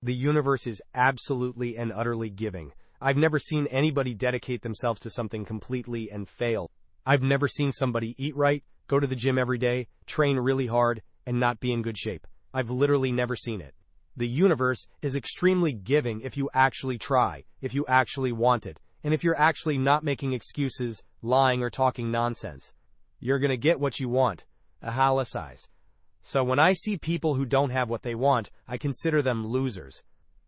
The universe is absolutely and utterly giving. I've never seen anybody dedicate themselves to something completely and fail. I've never seen somebody eat right, go to the gym every day, train really hard, and not be in good shape. I've literally never seen it. The universe is extremely giving if you actually try, if you actually want it, and if you're actually not making excuses, lying, or talking nonsense. You're gonna get what you want. Ahala size. So when I see people who don't have what they want, I consider them losers.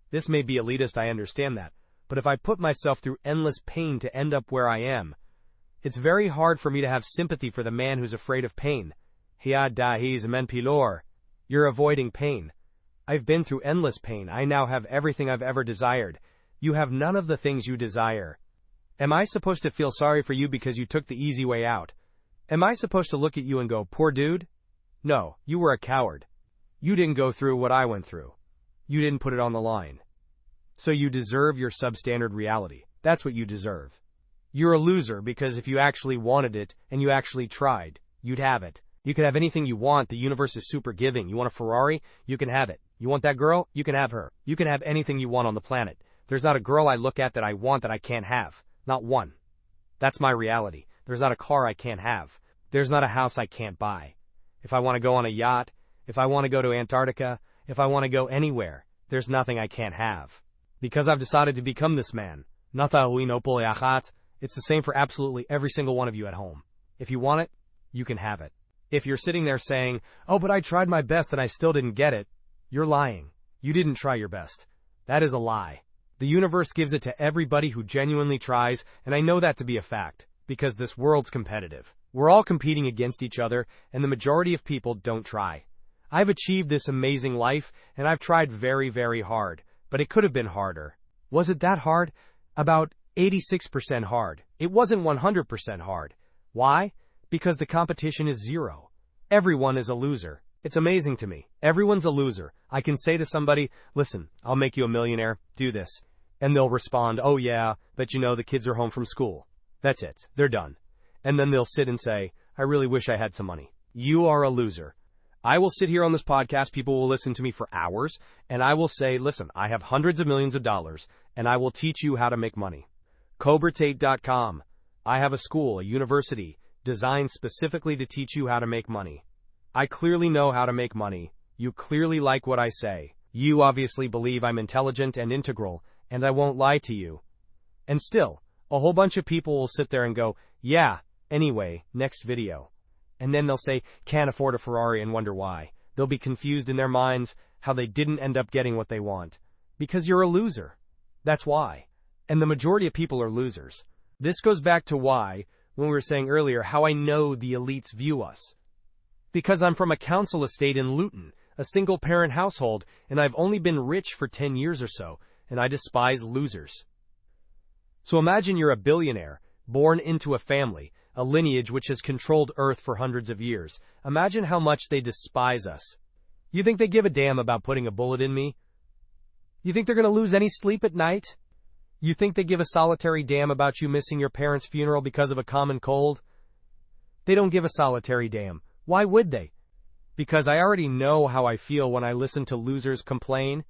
This may be elitist, I understand that, but if I put myself through endless pain to end up where I am, it's very hard for me to have sympathy for the man who's afraid of pain. Hiya dahiz men pilor. You're avoiding pain. I've been through endless pain. I now have everything I've ever desired. You have none of the things you desire. Am I supposed to feel sorry for you because you took the easy way out? Am I supposed to look at you and go, poor dude? No, you were a coward. You didn't go through what I went through. You didn't put it on the line. So you deserve your substandard reality. That's what you deserve. You're a loser because if you actually wanted it and you actually tried, you'd have it. You can have anything you want. The universe is super giving. You want a Ferrari? You can have it. You want that girl? You can have her. You can have anything you want on the planet. There's not a girl I look at that I want that I can't have. Not one. That's my reality. There's not a car I can't have. There's not a house I can't buy. If I want to go on a yacht, if I want to go to Antarctica, if I want to go anywhere, there's nothing I can't have. Because I've decided to become this man. It's the same for absolutely every single one of you at home. If you want it, you can have it. If you're sitting there saying, oh, but I tried my best and I still didn't get it, you're lying. You didn't try your best. That is a lie. The universe gives it to everybody who genuinely tries, and I know that to be a fact, because this world's competitive. We're all competing against each other, and the majority of people don't try. I've achieved this amazing life, and I've tried very, very hard, but it could have been harder. Was it that hard? About 86% hard. It wasn't 100% hard. Why? Because the competition is zero. Everyone is a loser. It's amazing to me. Everyone's a loser. I can say to somebody, listen, I'll make you a millionaire, do this. And they'll respond, oh yeah, but you know the kids are home from school. That's it. They're done. And then they'll sit and say, I really wish I had some money. You are a loser. I will sit here on this podcast, people will listen to me for hours, and I will say, listen, I have hundreds of millions of dollars, and I will teach you how to make money. CobraTate.com. I have a school, a university, designed specifically to teach you how to make money. I clearly know how to make money. You clearly like what I say. You obviously believe I'm intelligent and integral, and I won't lie to you. And still, a whole bunch of people will sit there and go, yeah, anyway, next video. And then they'll say, can't afford a Ferrari and wonder why. They'll be confused in their minds how they didn't end up getting what they want. Because you're a loser. That's why. And the majority of people are losers. This goes back to why, when we were saying earlier, how I know the elites view us. Because I'm from a council estate in Luton, a single-parent household, and I've only been rich for 10 years or so, and I despise losers. So imagine you're a billionaire, born into a family, a lineage which has controlled Earth for hundreds of years. Imagine how much they despise us. You think they give a damn about putting a bullet in me? You think they're going to lose any sleep at night? You think they give a solitary damn about you missing your parents' funeral because of a common cold? They don't give a solitary damn. Why would they? Because I already know how I feel when I listen to losers complain.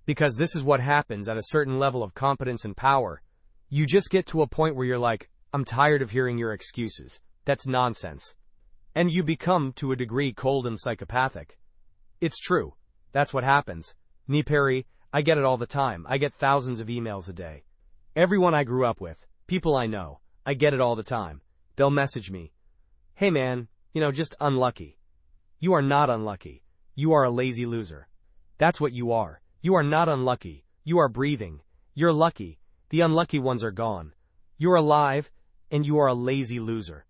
Because this is what happens at a certain level of competence and power. You just get to a point where you're like, I'm tired of hearing your excuses. That's nonsense. And you become, to a degree, cold and psychopathic. It's true. That's what happens. Me, Perry, I get it all the time. I get thousands of emails a day. Everyone I grew up with, people I know, I get it all the time. They'll message me. Hey man, just unlucky. You are not unlucky. You are a lazy loser. That's what you are. You are not unlucky. You are breathing. You're lucky. The unlucky ones are gone. You're alive, and you are a lazy loser.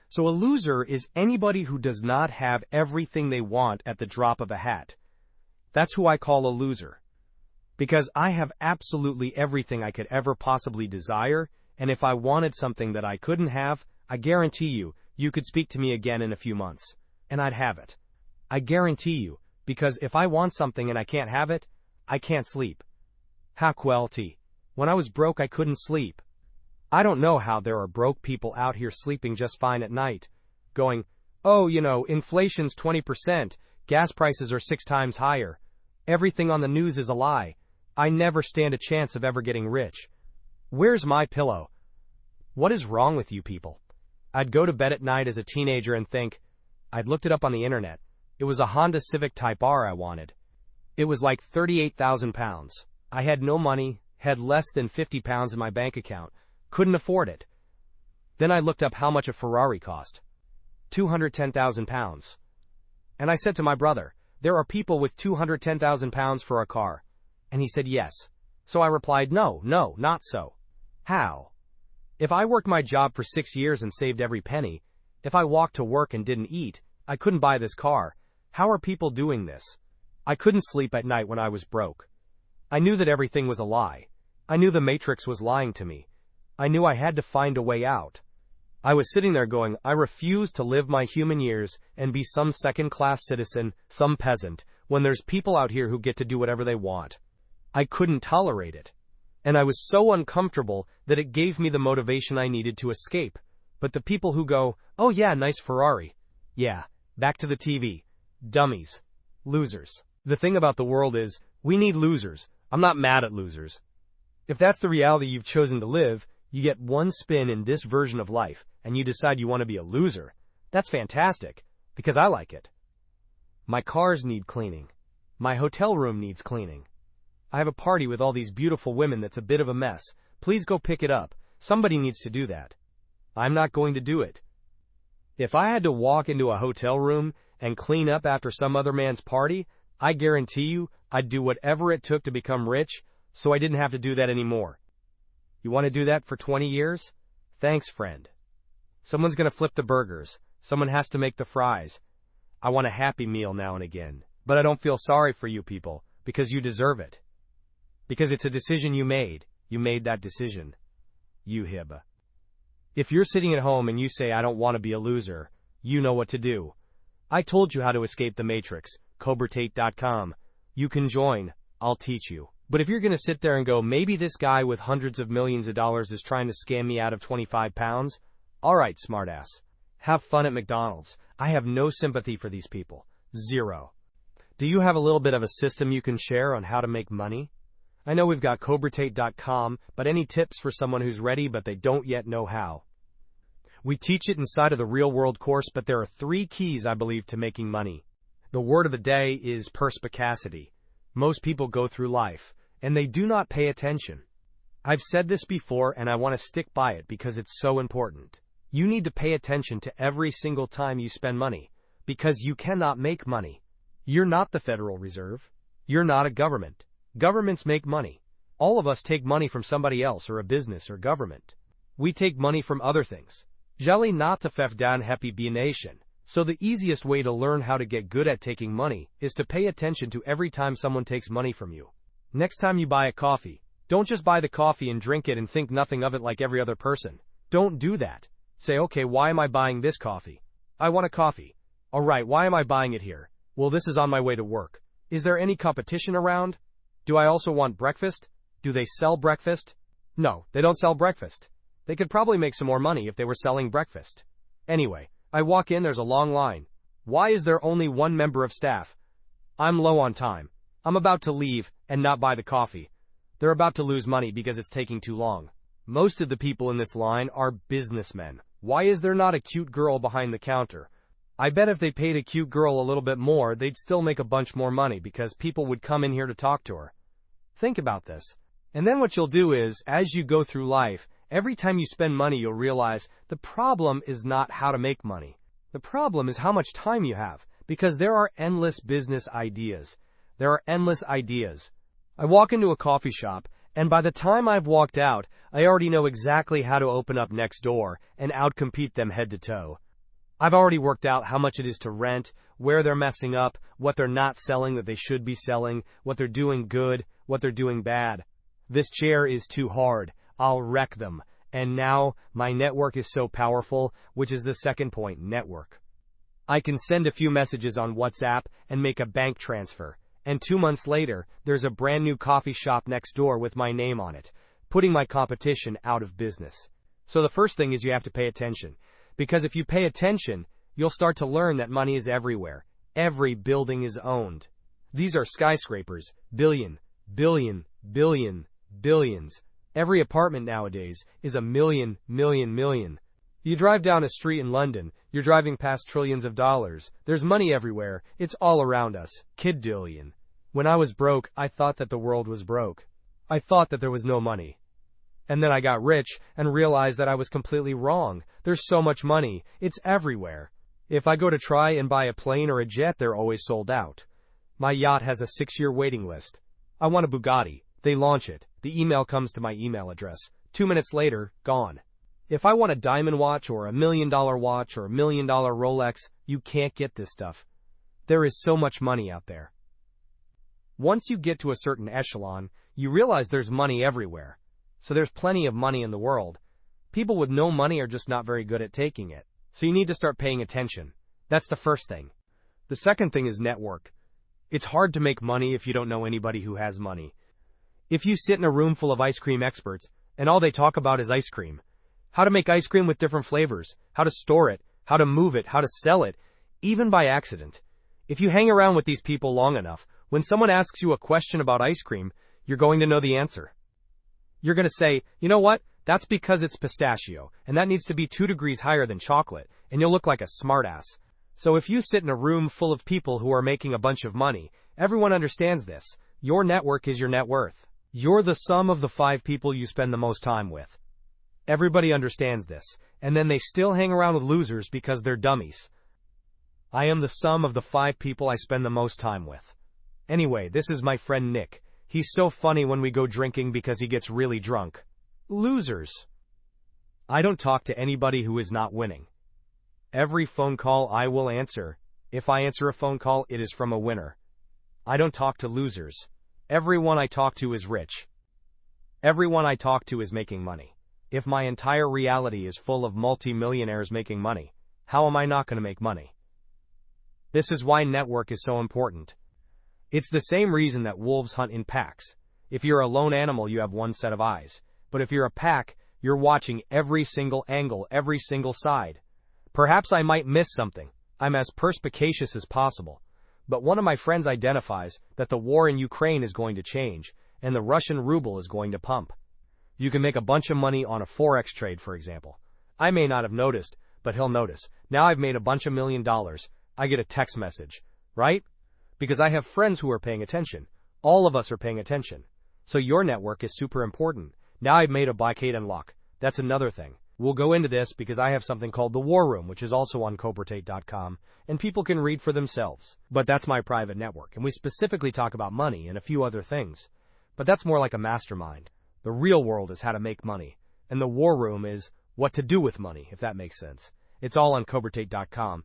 So a loser is anybody who does not have everything they want at the drop of a hat. That's who I call a loser. Because I have absolutely everything I could ever possibly desire, and if I wanted something that I couldn't have, I guarantee you, you could speak to me again in a few months, and I'd have it. I guarantee you, because if I want something and I can't have it, I can't sleep. Hakwelty. When I was broke, I couldn't sleep. I don't know how there are broke people out here sleeping just fine at night, going, oh, inflation's 20%, gas prices are 6 times higher. Everything on the news is a lie. I never stand a chance of ever getting rich. Where's my pillow? What is wrong with you people? I'd go to bed at night as a teenager and think, I'd looked it up on the internet. It was a Honda Civic Type R I wanted. It was like 38,000 pounds. I had no money, had less than 50 pounds in my bank account, couldn't afford it. Then I looked up how much a Ferrari cost. 210,000 pounds. And I said to my brother, there are people with 210,000 pounds for a car. And he said yes. So I replied, no, not so. How? If I worked my job for 6 years and saved every penny, if I walked to work and didn't eat, I couldn't buy this car. How are people doing this? I couldn't sleep at night when I was broke. I knew that everything was a lie. I knew the Matrix was lying to me. I knew I had to find a way out. I was sitting there going, I refuse to live my human years and be some second-class citizen, some peasant, when there's people out here who get to do whatever they want. I couldn't tolerate it. And I was so uncomfortable that it gave me the motivation I needed to escape. But the people who go, oh yeah, nice Ferrari. Yeah, back to the TV. Dummies. Losers. The thing about the world is, we need losers. I'm not mad at losers. If that's the reality you've chosen to live, you get one spin in this version of life, and you decide you want to be a loser. That's fantastic, because I like it. My cars need cleaning. My hotel room needs cleaning. I have a party with all these beautiful women that's a bit of a mess. Please go pick it up. Somebody needs to do that. I'm not going to do it. If I had to walk into a hotel room and clean up after some other man's party, I guarantee you I'd do whatever it took to become rich so I didn't have to do that anymore. You want to do that for 20 years? Thanks, friend. Someone's going to flip the burgers. Someone has to make the fries. I want a Happy Meal now and again. But I don't feel sorry for you people, because you deserve it. Because it's a decision you made. You made that decision. You hib. If you're sitting at home and you say, I don't want to be a loser, you know what to do. I told you how to escape the Matrix. CobraTate.com. You can join. I'll teach you. But if you're going to sit there and go, maybe this guy with hundreds of millions of dollars is trying to scam me out of 25 pounds? All right, smartass. Have fun at McDonald's. I have no sympathy for these people. Zero. Do you have a little bit of a system you can share on how to make money? I know we've got CobraTate.com, but any tips for someone who's ready but they don't yet know how? We teach it inside of the Real World course, but there are 3 keys, I believe, to making money. The word of the day is perspicacity. Most people go through life, and they do not pay attention. I've said this before, and I want to stick by it because it's so important. You need to pay attention to every single time you spend money, because you cannot make money. You're not the Federal Reserve. You're not a government. Governments make money. All of us take money from somebody else or a business or government. We take money from other things. Jelly not to fef down happy be nation. So the easiest way to learn how to get good at taking money is to pay attention to every time someone takes money from you. Next time you buy a coffee, don't just buy the coffee and drink it and think nothing of it like every other person. Don't do that. Say, okay, why am I buying this coffee? I want a coffee. All right, why am I buying it here? Well, this is on my way to work. Is there any competition around? Do I also want breakfast? Do they sell breakfast? No, they don't sell breakfast. They could probably make some more money if they were selling breakfast. Anyway, I walk in, there's a long line. Why is there only one member of staff? I'm low on time. I'm about to leave and not buy the coffee. They're about to lose money because it's taking too long. Most of the people in this line are businessmen. Why is there not a cute girl behind the counter? I bet if they paid a cute girl a little bit more, they'd still make a bunch more money because people would come in here to talk to her. Think about this. And then what you'll do is, as you go through life, every time you spend money, you'll realize the problem is not how to make money. The problem is how much time you have, because there are endless business ideas. There are endless ideas. I walk into a coffee shop, and by the time I've walked out, I already know exactly how to open up next door and outcompete them head to toe. I've already worked out how much it is to rent, where they're messing up, what they're not selling that they should be selling, what they're doing good, what they're doing bad. This chair is too hard. I'll wreck them. And now, my network is so powerful, which is the second point, network. I can send a few messages on WhatsApp and make a bank transfer. And 2 months later, there's a brand new coffee shop next door with my name on it, putting my competition out of business. So the first thing is you have to pay attention. Because if you pay attention, you'll start to learn that money is everywhere. Every building is owned. These are skyscrapers, billion, billions. Every apartment nowadays is a million. You drive down a street in London, you're driving past trillions of dollars. There's money everywhere. It's all around us. Kidillion. When I was broke, I thought that the world was broke. I thought that there was no money. And then I got rich and realized that I was completely wrong. There's so much money. It's everywhere. If I go to try and buy a plane or a jet, they're always sold out. My yacht has a 6-year waiting list. I want a Bugatti. They launch it. The email comes to my email address. 2 minutes later, gone. If I want a diamond watch or $1 million watch or $1 million Rolex, you can't get this stuff. There is so much money out there. Once you get to a certain echelon, you realize there's money everywhere. So there's plenty of money in the world. People with no money are just not very good at taking it. So you need to start paying attention. That's the first thing. The second thing is network. It's hard to make money if you don't know anybody who has money. If you sit in a room full of ice cream experts, and all they talk about is ice cream, how to make ice cream with different flavors, how to store it, how to move it, how to sell it, even by accident. If you hang around with these people long enough, when someone asks you a question about ice cream, you're going to know the answer. You're going to say, you know what? That's because it's pistachio, and that needs to be 2 degrees higher than chocolate, and you'll look like a smartass. So if you sit in a room full of people who are making a bunch of money, everyone understands this. Your network is your net worth. You're the sum of the 5 people you spend the most time with. Everybody understands this, and then they still hang around with losers because they're dummies. I am the sum of the 5 people I spend the most time with. Anyway, this is my friend Nick. He's so funny when we go drinking because he gets really drunk. Losers. I don't talk to anybody who is not winning. Every phone call I will answer. If I answer a phone call, it is from a winner. I don't talk to losers. Everyone I talk to is rich. Everyone I talk to is making money. If my entire reality is full of multi-millionaires making money, how am I not going to make money? This is why network is so important. It's the same reason that wolves hunt in packs. If you're a lone animal, you have one set of eyes. But if you're a pack, you're watching every single angle, every single side. Perhaps I might miss something. I'm as perspicacious as possible. But one of my friends identifies that the war in Ukraine is going to change, and the Russian ruble is going to pump. You can make a bunch of money on a forex trade, for example. I may not have noticed, but he'll notice. Now I've made a bunch of $1 million. I get a text message, right? Because I have friends who are paying attention. All of us are paying attention. So your network is super important. Now I've made a buy-Kate unlock. That's another thing. We'll go into this because I have something called the War Room, which is also on cobratate.com, and people can read for themselves. But that's my private network, and we specifically talk about money and a few other things. But that's more like a mastermind. The real world is how to make money, and the War Room is what to do with money, if that makes sense. It's all on cobratate.com.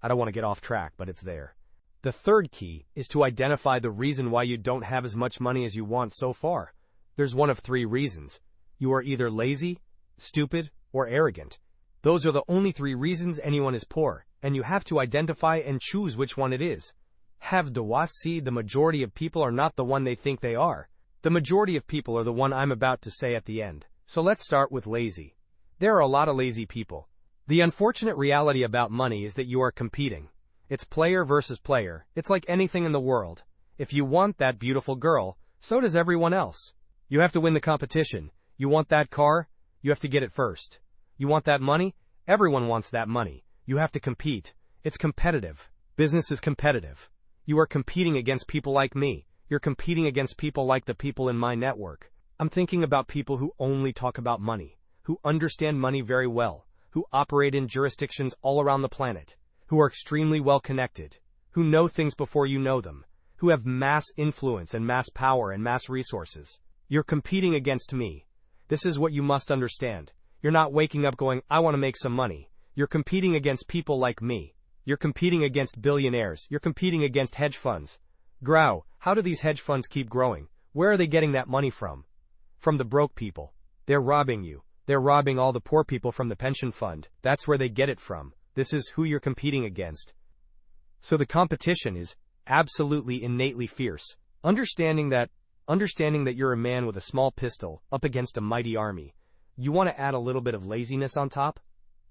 I don't want to get off track, but it's there. The third key is to identify the reason why you don't have as much money as you want so far. There's one of 3 reasons. You are either lazy, stupid, or arrogant. Those are the only 3 reasons anyone is poor, and you have to identify and choose which one it is. Have the see, the majority of people are not the one they think they are. The majority of people are the one I'm about to say at the end. So let's start with lazy. There are a lot of lazy people. The unfortunate reality about money is that you are competing. It's player versus player. It's like anything in the world. If you want that beautiful girl, so does everyone else. You have to win the competition. You want that car? You have to get it first. You want that money? Everyone wants that money. You have to compete. It's competitive. Business is competitive. You are competing against people like me. You're competing against people like the people in my network. I'm thinking about people who only talk about money, who understand money very well, who operate in jurisdictions all around the planet, who are extremely well connected, who know things before you know them, who have mass influence and mass power and mass resources. You're competing against me. This is what you must understand. You're not waking up going, I want to make some money. You're competing against people like me. You're competing against billionaires. You're competing against hedge funds. Grow, how do these hedge funds keep growing? Where are they getting that money from? From the broke people. They're robbing you. They're robbing all the poor people from the pension fund. That's where they get it from. This is who you're competing against. So the competition is absolutely innately fierce. Understanding that you're a man with a small pistol up against a mighty army. You want to add a little bit of laziness on top?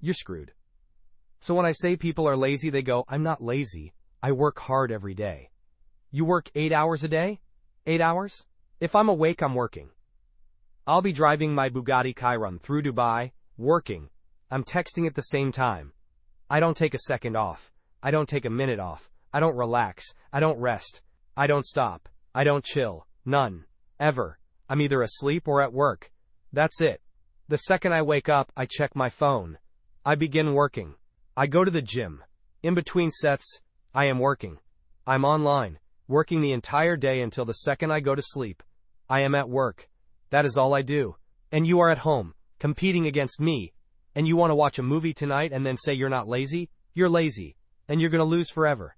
You're screwed. So when I say people are lazy, they go, I'm not lazy. I work hard every day. You work 8 hours a day? 8 hours? If I'm awake, I'm working. I'll be driving my Bugatti Chiron through Dubai, working. I'm texting at the same time. I don't take a second off. I don't take a minute off. I don't relax. I don't rest. I don't stop. I don't chill. None. Ever. I'm either asleep or at work. That's it. The second I wake up, I check my phone. I begin working. I go to the gym. In between sets, I am working. I'm online, working the entire day until the second I go to sleep. I am at work. That is all I do. And you are at home, competing against me. And you want to watch a movie tonight and then say you're not lazy? You're lazy. And you're going to lose forever.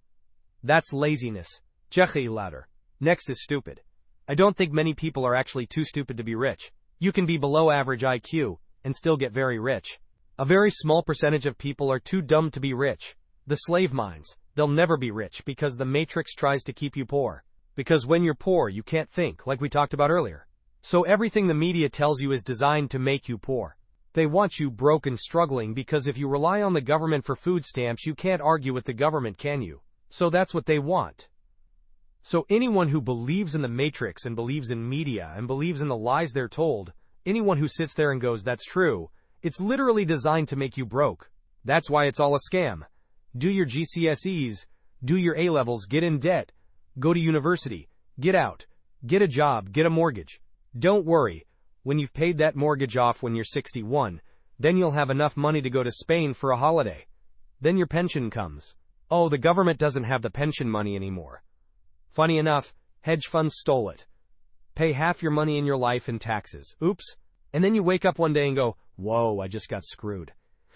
That's laziness. Jechi louder. Next is stupid. I don't think many people are actually too stupid to be rich. You can be below average IQ and still get very rich. A very small percentage of people are too dumb to be rich. The slave minds, they'll never be rich because the matrix tries to keep you poor. Because when you're poor, you can't think, like we talked about earlier. So everything the media tells you is designed to make you poor. They want you broke and struggling because if you rely on the government for food stamps, you can't argue with the government, can you? So that's what they want. So anyone who believes in the matrix and believes in media and believes in the lies they're told, anyone who sits there and goes, that's true, it's literally designed to make you broke. That's why it's all a scam. Do your GCSEs, do your A-levels, get in debt, go to university, get out, get a job, get a mortgage. Don't worry, when you've paid that mortgage off when you're 61, then you'll have enough money to go to Spain for a holiday. Then your pension comes. Oh, the government doesn't have the pension money anymore. Funny enough, hedge funds stole it. Pay half your money in your life in taxes. Oops. And then you wake up one day and go, whoa, I just got screwed.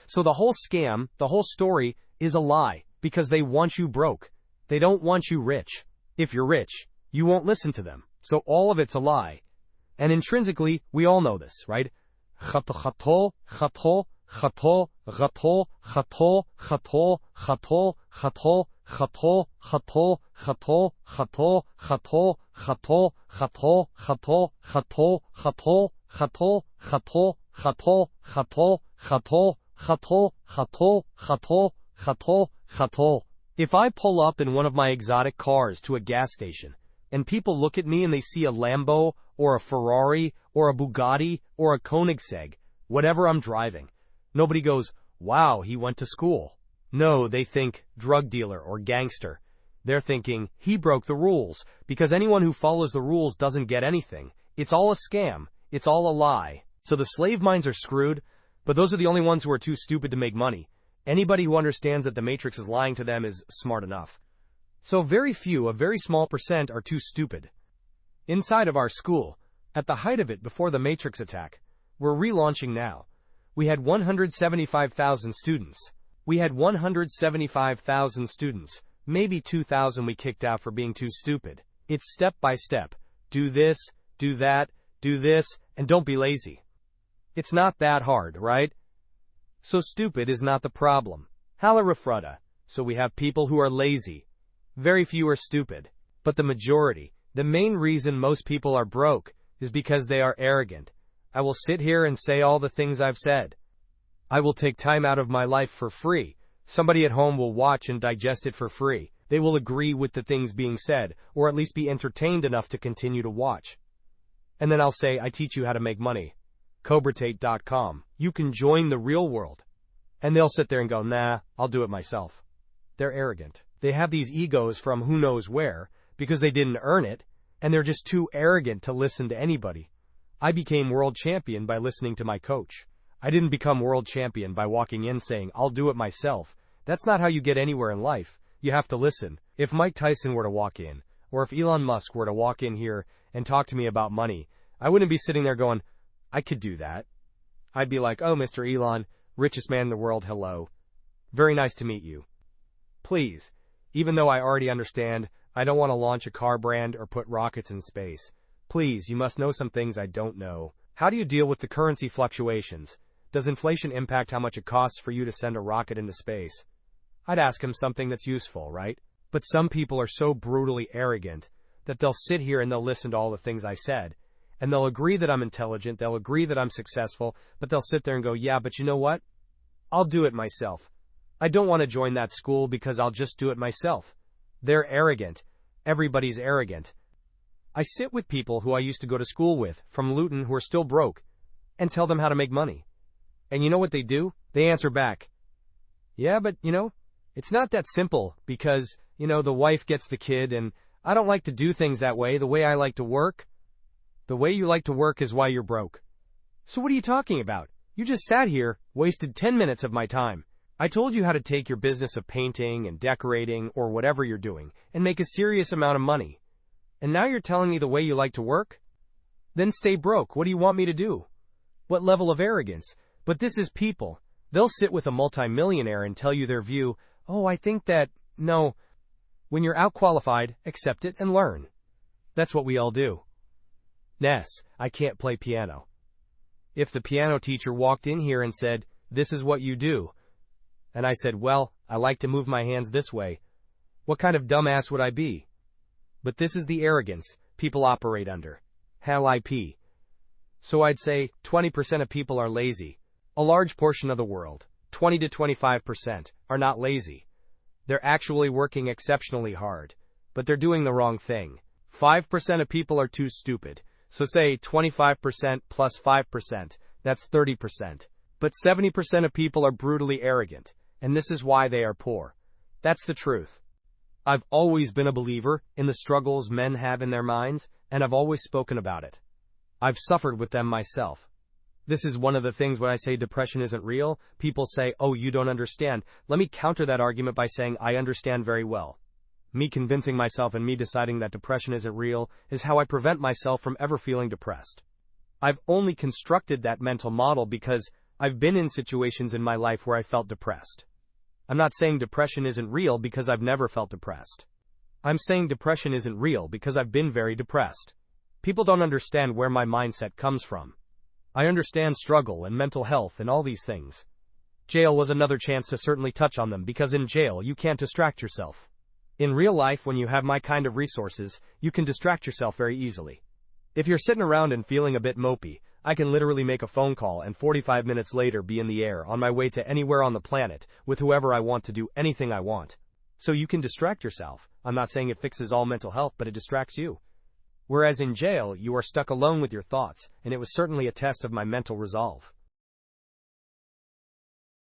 So the whole scam, the whole story, is a lie, because they want you broke. They don't want you rich. If you're rich, you won't listen to them. So all of it's a lie. And intrinsically, we all know this, right? If I pull up in one of my exotic cars to a gas station, and people look at me and they see a Lambo, or a Ferrari, or a Bugatti, or a Koenigsegg, whatever I'm driving, nobody goes, wow, he went to school. No, they think, drug dealer or gangster. They're thinking, he broke the rules, because anyone who follows the rules doesn't get anything. It's all a scam. It's all a lie. So the slave minds are screwed, but those are the only ones who are too stupid to make money. Anybody who understands that the matrix is lying to them is smart enough. So very few, a very small percent, are too stupid. Inside of our school, at the height of it before the matrix attack, we're relaunching now. We had 175,000 students. Maybe 2,000 we kicked out for being too stupid. It's step by step. Do this, do that, do this, and don't be lazy. It's not that hard, right? So stupid is not the problem. Hala refruta. So we have people who are lazy. Very few are stupid. But the majority, the main reason most people are broke, is because they are arrogant. I will sit here and say all the things I've said. I will take time out of my life for free. Somebody at home will watch and digest it for free. They will agree with the things being said, or at least be entertained enough to continue to watch. And then I'll say, I teach you how to make money. CobraTate.com. You can join the real world. And they'll sit there and go, nah, I'll do it myself. They're arrogant. They have these egos from who knows where, because they didn't earn it, and they're just too arrogant to listen to anybody. I became world champion by listening to my coach. I didn't become world champion by walking in saying, I'll do it myself. That's not how you get anywhere in life. You have to listen. If Mike Tyson were to walk in, or if Elon Musk were to walk in here and talk to me about money, I wouldn't be sitting there going, I could do that. I'd be like, oh, Mr. Elon, richest man in the world, hello. Very nice to meet you. Please, even though I already understand, I don't want to launch a car brand or put rockets in space. Please, you must know some things I don't know. How do you deal with the currency fluctuations? Does inflation impact how much it costs for you to send a rocket into space? I'd ask him something that's useful, right? But some people are so brutally arrogant that they'll sit here and they'll listen to all the things I said, and they'll agree that I'm intelligent, they'll agree that I'm successful, but they'll sit there and go, yeah, but you know what? I'll do it myself. I don't want to join that school because I'll just do it myself. They're arrogant. Everybody's arrogant. I sit with people who I used to go to school with, from Luton, who are still broke, and tell them how to make money. And you know what they do? They answer back, yeah, but, it's not that simple because, the wife gets the kid and I don't like to do things that way, the way I like to work. The way you like to work is why you're broke. So what are you talking about? You just sat here, wasted 10 minutes of my time. I told you how to take your business of painting and decorating or whatever you're doing and make a serious amount of money. And now you're telling me the way you like to work? Then stay broke. What do you want me to do? What level of arrogance? But this is people. They'll sit with a multimillionaire and tell you their view. Oh, I think that, no. When you're outqualified, accept it and learn. That's what we all do. Ness, I can't play piano. If the piano teacher walked in here and said, this is what you do, and I said, well, I like to move my hands this way, what kind of dumbass would I be? But this is the arrogance people operate under. Hell IP. So I'd say 20% of people are lazy. A large portion of the world, 20 to 25%, are not lazy. They're actually working exceptionally hard, but they're doing the wrong thing. 5% of people are too stupid. So say 25% plus 5%, that's 30%. But 70% of people are brutally arrogant, and this is why they are poor. That's the truth. I've always been a believer in the struggles men have in their minds, and I've always spoken about it. I've suffered with them myself. This is one of the things when I say depression isn't real, people say, oh, you don't understand. Let me counter that argument by saying I understand very well. Me convincing myself and me deciding that depression isn't real is how I prevent myself from ever feeling depressed. I've only constructed that mental model because I've been in situations in my life where I felt depressed. I'm not saying depression isn't real because I've never felt depressed. I'm saying depression isn't real because I've been very depressed. People don't understand where my mindset comes from. I understand struggle and mental health and all these things. Jail was another chance to certainly touch on them because in jail you can't distract yourself. In real life, when you have my kind of resources, you can distract yourself very easily. If you're sitting around and feeling a bit mopey, I can literally make a phone call and 45 minutes later be in the air on my way to anywhere on the planet with whoever I want to do anything I want. So you can distract yourself. I'm not saying it fixes all mental health, but it distracts you. Whereas in jail, you are stuck alone with your thoughts, and it was certainly a test of my mental resolve.